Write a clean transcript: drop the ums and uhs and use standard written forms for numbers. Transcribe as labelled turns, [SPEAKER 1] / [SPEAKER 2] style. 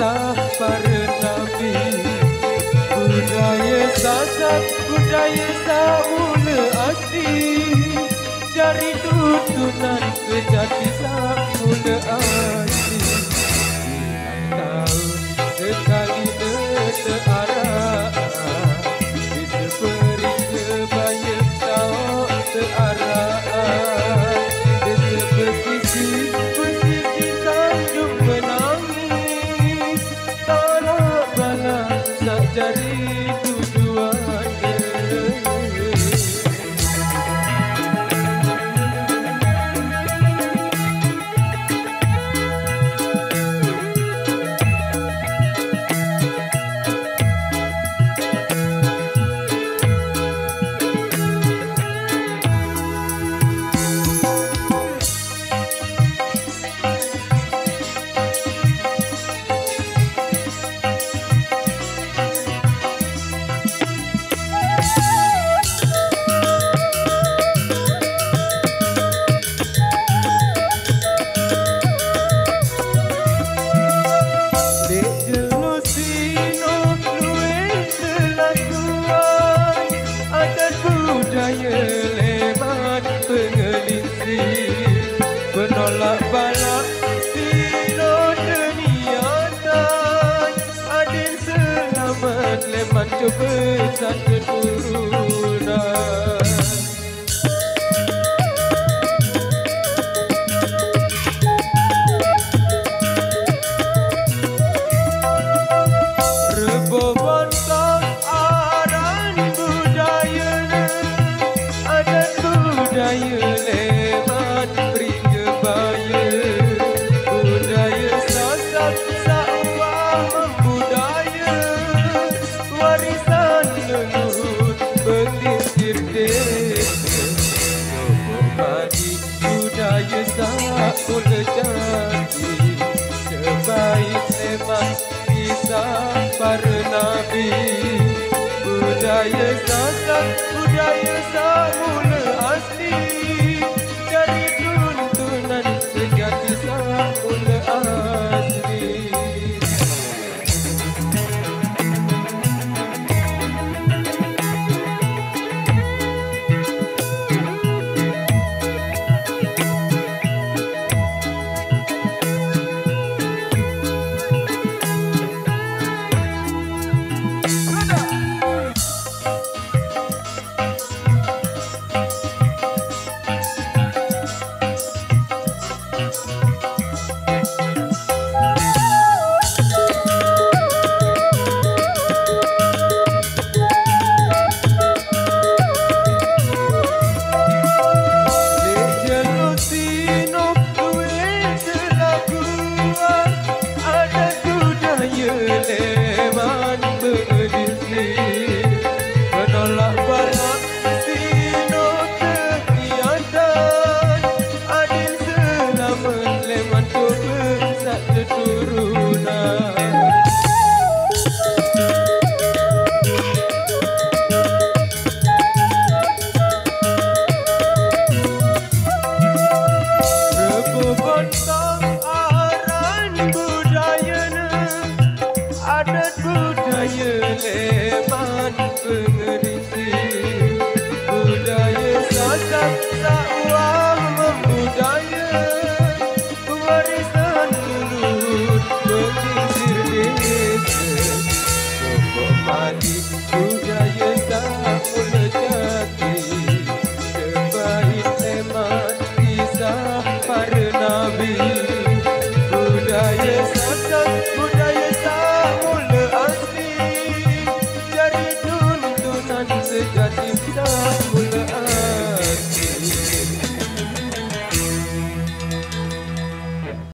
[SPEAKER 1] kisah para nabi, budaya sasak, budaya semula asli, cari tuntunan sejati semula asli. Hilang tahun sekali terarah, bisa beri kebaya tak terarah. Desa pesisir, pesisir sanjung menangis, tanah bala sak jari tujuan. Penolak balak sino deniatan, adin selamat leman coba satu turunan. Rebo bontong aran budayana, adat budaya leman budaya sasak sakwah membudaya, warisan leluhur berlisir desa. Menghormati budaya sakula jati, sebaik lemak kisah para nabi, budaya sasak, budaya semula asli, cari tuntunan sejati semula asli. Penolak balak sino kegiatan, adil selamat leman coba satu turunan. Rebo bontong aran budayana, adat budaya leman pengerisi, budaya sasak sakwah membudaya, warisan leluhur berlisir desa. Menghormati budaya semula jati, sebaik leman kisah para nabi, budaya sasak, budaya semula asli, cari tuntunan sejati.